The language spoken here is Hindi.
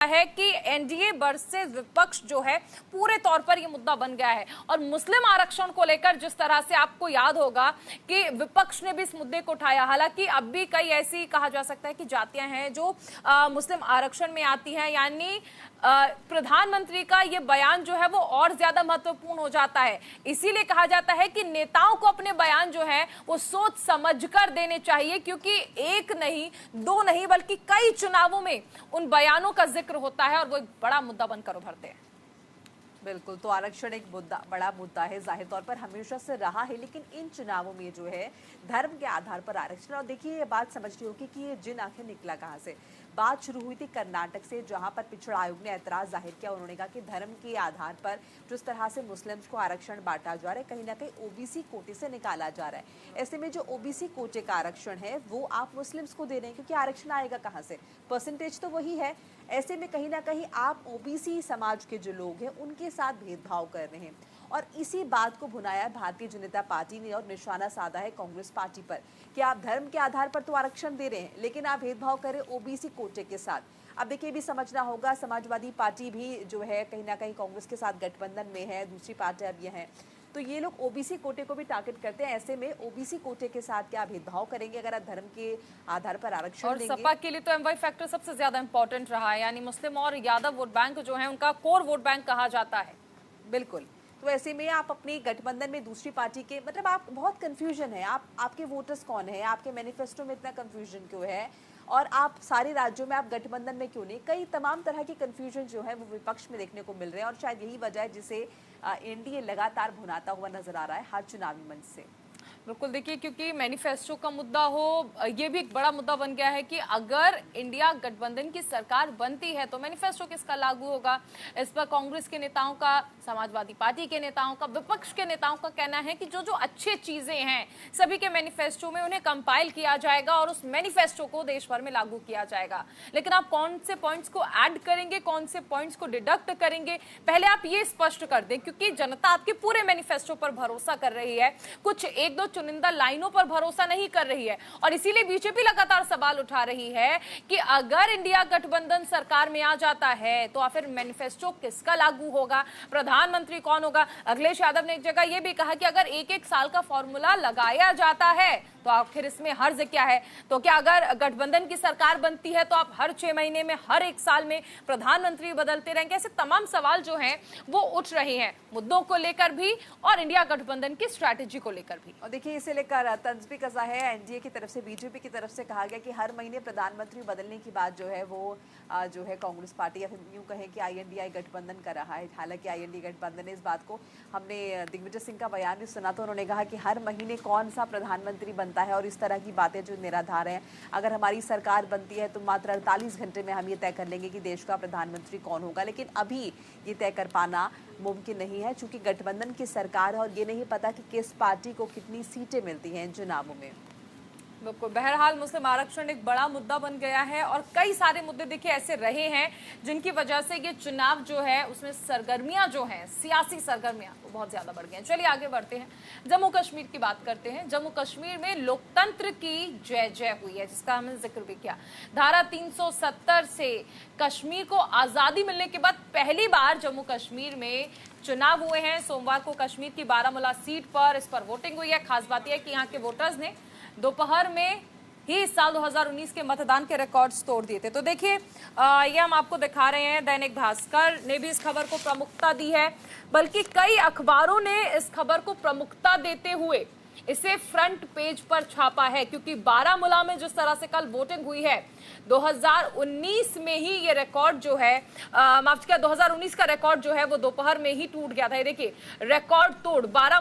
है कि एनडीए वर्सेस विपक्ष जो है पूरे तौर पर यह मुद्दा बन गया है। और मुस्लिम आरक्षण को लेकर जिस तरह से आपको याद होगा कि विपक्ष ने भी इस मुद्दे को उठाया, हालांकि अब भी कई ऐसी कहा जा सकता है कि जातियां हैं जो मुस्लिम आरक्षण में आती हैं, यानी प्रधानमंत्री का ये बयान जो है वो और ज्यादा महत्वपूर्ण हो जाता है। इसीलिए कहा जाता है कि नेताओं को अपने बयान जो है वो सोच समझकर देने चाहिए, क्योंकि एक नहीं, दो नहीं, बल्कि कई चुनावों में उन बयानों का जिक्र होता है और वो एक बड़ा मुद्दा बनकर उभरते हैं। बिल्कुल, तो आरक्षण एक मुद्दा, बड़ा मुद्दा है, जाहिर तौर पर हमेशा से रहा है, लेकिन इन चुनावों में जो है धर्म के आधार पर आरक्षण। और देखिए, ये बात समझनी होगी कि ये जिन आखिर निकला कहाँ से। बात शुरू हुई थी कर्नाटक से, जहां पर पिछड़ा आयोग ने ऐतराज जाहिर किया। उन्होंने कहा कि धर्म के आधार पर जिस तरह से मुस्लिम्स को आरक्षण बांटा जा रहा है, कहीं ना कहीं ओबीसी कोटे से निकाला जा रहा है। ऐसे में जो ओबीसी कोटे का आरक्षण है वो आप मुस्लिम्स को दे रहे हैं, क्योंकि आरक्षण आएगा कहाँ से, परसेंटेज तो वही है। ऐसे में कहीं ना कहीं आप ओबीसी समाज के जो लोग हैं उनके साथ भेदभाव कर रहे हैं। और इसी बात को भुनाया है भारतीय जनता पार्टी ने और निशाना साधा है कांग्रेस पार्टी पर कि आप धर्म के आधार पर तो आरक्षण दे रहे हैं, लेकिन आप भेदभाव करें ओबीसी कोटे के साथ। अब देखिए, भी समझना होगा, समाजवादी पार्टी भी जो है कहीं ना कहीं कांग्रेस के साथ गठबंधन में है, दूसरी पार्टी अब ये है, तो ये लोग ओबीसी कोटे को भी टारगेट करते हैं। ऐसे में ओबीसी कोटे के साथ क्या भेदभाव करेंगे अगर आप धर्म के आधार पर आरक्षण देंगे? और सपा के लिए तो एमवाई फैक्टर सबसे ज्यादा इंपॉर्टेंट रहा है, यानी मुस्लिम और यादव वोट बैंक जो है उनका कोर वोट बैंक कहा जाता है। बिल्कुल, तो ऐसे में आप अपनी गठबंधन में दूसरी पार्टी के, मतलब आप बहुत कंफ्यूजन है, आपके वोटर्स कौन है, आपके मैनिफेस्टो में इतना कंफ्यूजन क्यों है, और आप सारे राज्यों में आप गठबंधन में क्यों नहीं? कई तमाम तरह के कंफ्यूजन जो है वो विपक्ष में देखने को मिल रहे हैं, और शायद यही वजह है जिसे एनडीए लगातार भुनाता हुआ नजर आ रहा है हर चुनावी मंच से। बिल्कुल, देखिए, क्योंकि मैनिफेस्टो का मुद्दा हो, ये भी एक बड़ा मुद्दा बन गया है कि अगर इंडिया गठबंधन की सरकार बनती है तो मैनिफेस्टो किसका लागू होगा। इस पर कांग्रेस के नेताओं का, समाजवादी पार्टी के नेताओं का, विपक्ष के नेताओं का कहना है कि जो जो अच्छी चीजें हैं सभी के मैनिफेस्टो में उन्हें कंपाइल किया जाएगा और उस मैनिफेस्टो को देश भर में लागू किया जाएगा। लेकिन आप कौन से पॉइंट्स को ऐड करेंगे, कौन से पॉइंट्स को डिडक्ट करेंगे, पहले आप ये स्पष्ट कर दें, क्योंकि जनता आपके पूरे मैनिफेस्टो पर भरोसा कर रही है, कुछ एक दो चुनिंदा लाइनों पर भरोसा नहीं कर रही है। और इसीलिए बीजेपी लगातार सवाल उठा रही है कि अगर इंडिया गठबंधन सरकार में आ जाता है तो आखिर मैनिफेस्टो किसका लागू होगा, प्रधानमंत्री कौन होगा। अखिलेश यादव ने एक जगह यह भी कहा कि अगर एक एक साल का फॉर्मूला लगाया जाता है तो आखिर इसमें हर्ज क्या है। तो क्या अगर गठबंधन की सरकार बनती है तो आप हर 6 महीने में, हर एक साल में प्रधानमंत्री बदलते रहेंगे? ऐसे तमाम सवाल जो हैं वो उठ रहे हैं, मुद्दों को लेकर भी और इंडिया गठबंधन की स्ट्रैटेजी को लेकर भी। और देखिए, इसे लेकर तंज भी कसा है एनडीए की तरफ से, बीजेपी की तरफ से कहा गया कि हर महीने प्रधानमंत्री बदलने की बात जो है वो जो है कांग्रेस पार्टी या फिर यूं कहें कि आईएनडीआई गठबंधन कर रहा है। हालांकि आईएनडीआई गठबंधन ने इस बात को, हमने दिग्विजय सिंह का बयान भी सुना, तो उन्होंने कहा कि हर महीने कौन सा प्रधानमंत्री बनता है और इस तरह की बातें जो निराधार हैं। अगर हमारी सरकार बनती है तो मात्र 48 घंटे में हम ये तय कर लेंगे कि देश का प्रधानमंत्री कौन होगा, लेकिन अभी ये तय कर पाना मुमकिन नहीं है, चूंकि गठबंधन की सरकार है और ये नहीं पता कि किस पार्टी को कितनी सीटें मिलती हैं इन चुनावों में। बिल्कुल, बहरहाल मुस्लिम आरक्षण एक बड़ा मुद्दा बन गया है और कई सारे मुद्दे देखिए ऐसे रहे हैं जिनकी वजह से ये चुनाव जो है उसमें सरगर्मियां जो हैं, सियासी सरगर्मियां, वो बहुत ज्यादा बढ़ गई हैं। चलिए आगे बढ़ते हैं, जम्मू कश्मीर की बात करते हैं। जम्मू कश्मीर में लोकतंत्र की जय जय हुई है, जिसका हमने जिक्र भी किया। धारा 370 से कश्मीर को आजादी मिलने के बाद पहली बार जम्मू कश्मीर में चुनाव हुए हैं। सोमवार को कश्मीर की बारामूला सीट पर इस पर वोटिंग हुई है। खास बात यह है कि यहाँ के वोटर्स ने दोपहर में ही इस साल 2019 के मतदान के रिकॉर्ड्स तोड़ दिए थे। तो देखिए, ये हम आपको दिखा रहे हैं, दैनिक भास्कर ने भी इस खबर को प्रमुखता दी है, बल्कि कई अखबारों ने इस खबर को प्रमुखता देते हुए इसे फ्रंट पेज पर छापा है, क्योंकि बारामूला में जिस तरह से कल वोटिंग हुई है, 2019 में ही ये रिकॉर्ड जो है, माफ कीजिएगा, 2019 का रिकॉर्ड जो है वो दोपहर में ही टूट गया था। ये देखिए, रिकॉर्ड तोड़ बारामूला